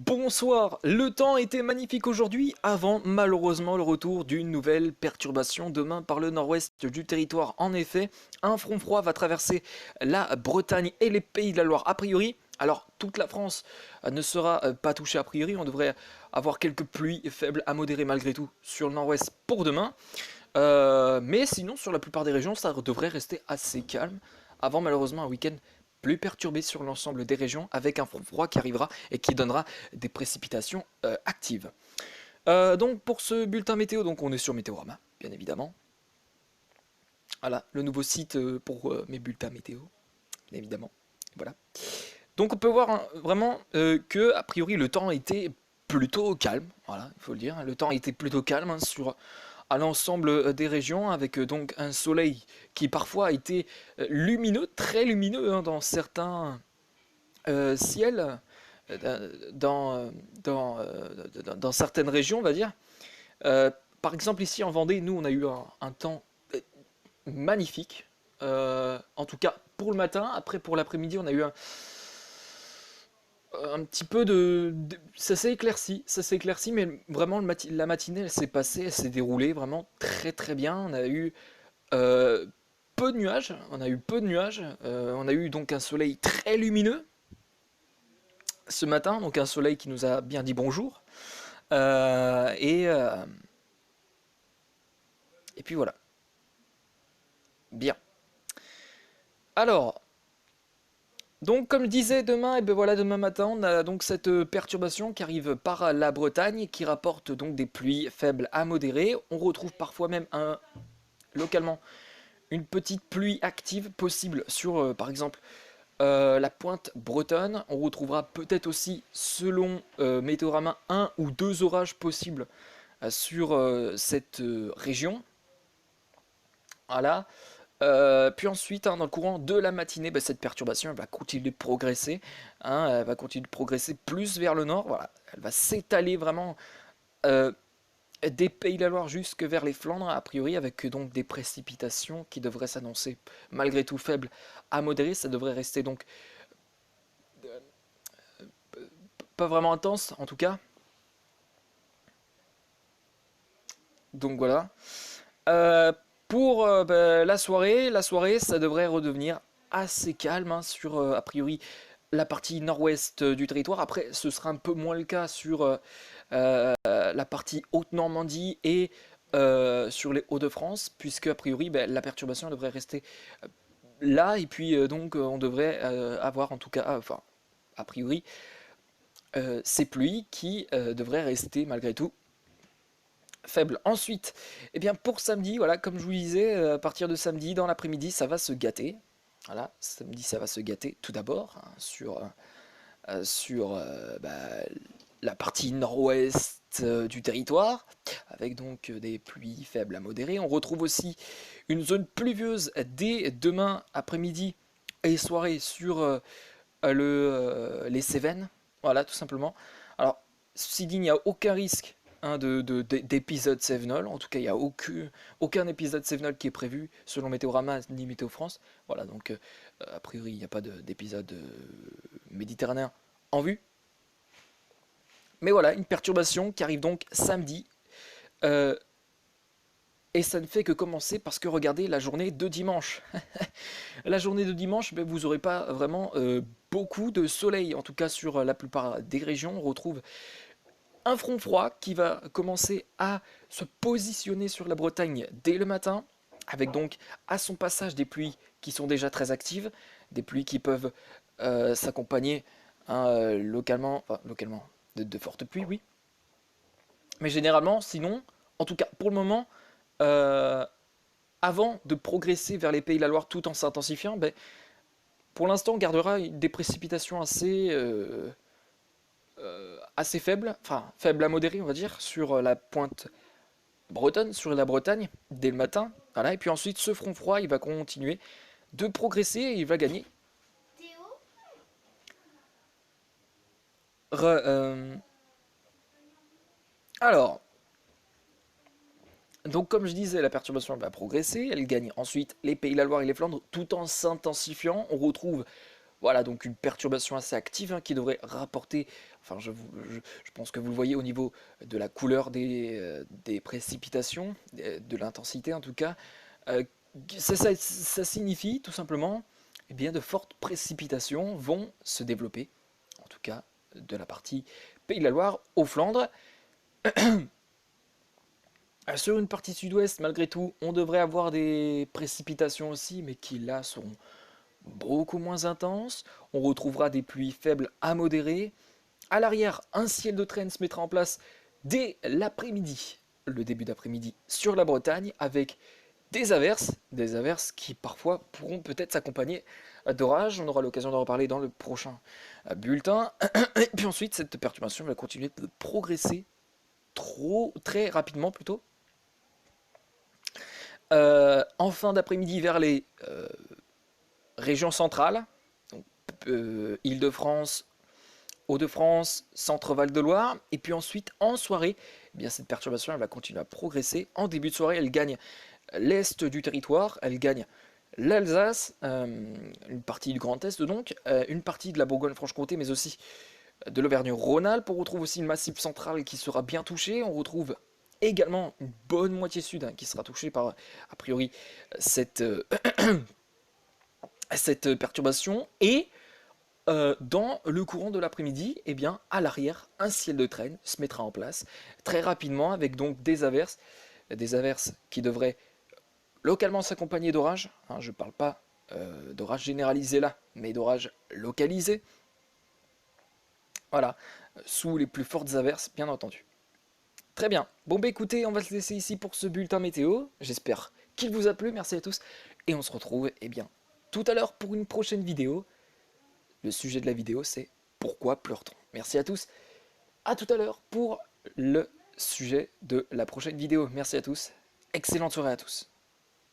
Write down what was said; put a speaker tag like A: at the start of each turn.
A: Bonsoir, le temps était magnifique aujourd'hui avant malheureusement le retour d'une nouvelle perturbation demain par le nord-ouest du territoire. En effet, un front froid va traverser la Bretagne et les Pays de la Loire a priori. Alors toute la France ne sera pas touchée a priori, on devrait avoir quelques pluies faibles à modérées malgré tout sur le nord-ouest pour demain. Mais sinon sur la plupart des régions ça devrait rester assez calme avant malheureusement un week-end plus perturbé sur l'ensemble des régions avec un front froid qui arrivera et qui donnera des précipitations actives. Donc pour ce bulletin météo, donc on est sur Météorama, bien évidemment. Voilà, le nouveau site pour mes bulletins météo, bien évidemment. Voilà. Donc on peut voir hein, vraiment que a priori le temps était plutôt calme, voilà, il faut le dire. Le temps était plutôt calme hein, sur à l'ensemble des régions avec donc un soleil qui parfois a été lumineux, très lumineux hein, dans certains ciels, dans certaines régions, on va dire. Par exemple, ici en Vendée, nous, on a eu un temps magnifique. En tout cas, pour le matin. Après, pour l'après-midi, on a eu un petit peu ça s'est éclairci, mais vraiment, la matinée, elle s'est passée, elle s'est déroulée vraiment très très bien. On a eu euh, peu de nuages, on a eu donc un soleil très lumineux ce matin, donc un soleil qui nous a bien dit bonjour. Euh, et, euh, et puis voilà. Bien. Alors, donc comme je disais, demain, et ben voilà, demain matin, on a donc cette perturbation qui arrive par la Bretagne, qui rapporte donc des pluies faibles à modérées. On retrouve parfois même localement une petite pluie active possible sur, par exemple, la pointe bretonne. On retrouvera peut-être aussi, selon Météorama, un ou deux orages possibles sur cette région. Voilà. Puis ensuite, hein, dans le courant de la matinée, bah, cette perturbation elle va continuer de progresser. Hein, elle va continuer de progresser plus vers le nord. Voilà. Elle va s'étaler vraiment euh, des Pays de la Loire jusque vers les Flandres, a priori, avec donc des précipitations qui devraient s'annoncer malgré tout faibles à modérées. Ça devrait rester donc pas vraiment intense, en tout cas. Donc voilà. Euh, pour bah, la soirée, ça devrait redevenir assez calme hein, sur, a priori, la partie nord-ouest du territoire. Après, ce sera un peu moins le cas sur la partie Haute-Normandie et sur les Hauts-de-France, puisque a priori, bah, la perturbation devrait rester là, et puis donc on devrait avoir en tout cas, enfin, a priori, ces pluies qui devraient rester malgré tout faible. Ensuite, eh bien pour samedi, voilà, comme je vous disais, à partir de samedi, dans l'après-midi, ça va se gâter. Voilà, samedi, ça va se gâter tout d'abord hein, sur bah, la partie nord-ouest du territoire, avec donc des pluies faibles à modérées. On retrouve aussi une zone pluvieuse dès demain après-midi et soirée sur les Cévennes. Voilà, tout simplement. Alors, ceci dit, il n'y a aucun risque hein, d'épisode Sevenol. En tout cas, il n'y a aucun épisode Sevenol qui est prévu selon Météorama ni Météo France. Voilà, donc a priori, il n'y a pas d'épisode méditerranéen en vue. Mais voilà, une perturbation qui arrive donc samedi. euh, et ça ne fait que commencer parce que regardez la journée de dimanche. La journée de dimanche, ben, vous n'aurez pas vraiment beaucoup de soleil. En tout cas, sur la plupart des régions, on retrouve un front froid qui va commencer à se positionner sur la Bretagne dès le matin, avec donc à son passage des pluies qui sont déjà très actives, des pluies qui peuvent s'accompagner hein, localement de fortes pluies, oui. Mais généralement, sinon, en tout cas pour le moment, euh, avant de progresser vers les Pays de la Loire tout en s'intensifiant, ben, pour l'instant, on gardera des précipitations assez faibles, enfin faibles à modérées, on va dire, sur la pointe bretonne, sur la Bretagne, dès le matin. Voilà, et puis ensuite, ce front froid, il va continuer de progresser et il va gagner. Re- euh, alors, donc comme je disais, la perturbation elle va progresser, elle gagne ensuite les Pays de la Loire et les Flandres tout en s'intensifiant. On retrouve Voilà, donc une perturbation assez active hein, qui devrait rapporter, enfin je pense que vous le voyez au niveau de la couleur des précipitations, de l'intensité en tout cas. Euh, ça signifie tout simplement eh bien, de fortes précipitations vont se développer, en tout cas de la partie Pays de la Loire aux Flandres. Sur une partie sud-ouest, malgré tout, on devrait avoir des précipitations aussi, mais qui là seront beaucoup moins intenses. On retrouvera des pluies faibles à modérées. À l'arrière, un ciel de traîne se mettra en place dès l'après-midi, le début d'après-midi, sur la Bretagne, avec des averses qui parfois pourront peut-être s'accompagner d'orages. On aura l'occasion d'en reparler dans le prochain bulletin. Et puis ensuite, cette perturbation va continuer de progresser très rapidement plutôt. En fin d'après-midi vers les régions centrales, donc Île-de-France, Hauts-de-France, Centre-Val de Loire, et puis ensuite en soirée, eh bien, cette perturbation elle va continuer à progresser. En début de soirée, elle gagne l'est du territoire, elle gagne l'Alsace, une partie du Grand Est donc, une partie de la Bourgogne-Franche-Comté, mais aussi de l'Auvergne-Rhône-Alpes. On retrouve aussi le Massif central qui sera bien touché. On retrouve également une bonne moitié sud hein, qui sera touchée par, a priori, cette, cette perturbation. Et dans le courant de l'après-midi, eh bien, à l'arrière, un ciel de traîne se mettra en place très rapidement avec donc des averses qui devraient localement s'accompagner d'orages. Hein, je ne parle pas d'orages généralisés là, mais d'orages localisés. Voilà, sous les plus fortes averses, bien entendu. Très bien. Bon bah écoutez, on va se laisser ici pour ce bulletin météo. J'espère qu'il vous a plu. Merci à tous. Et on se retrouve, eh bien, tout à l'heure pour une prochaine vidéo. Le sujet de la vidéo, c'est pourquoi pleure-t-on? Merci à tous. À tout à l'heure pour le sujet de la prochaine vidéo. Merci à tous. Excellente soirée à tous.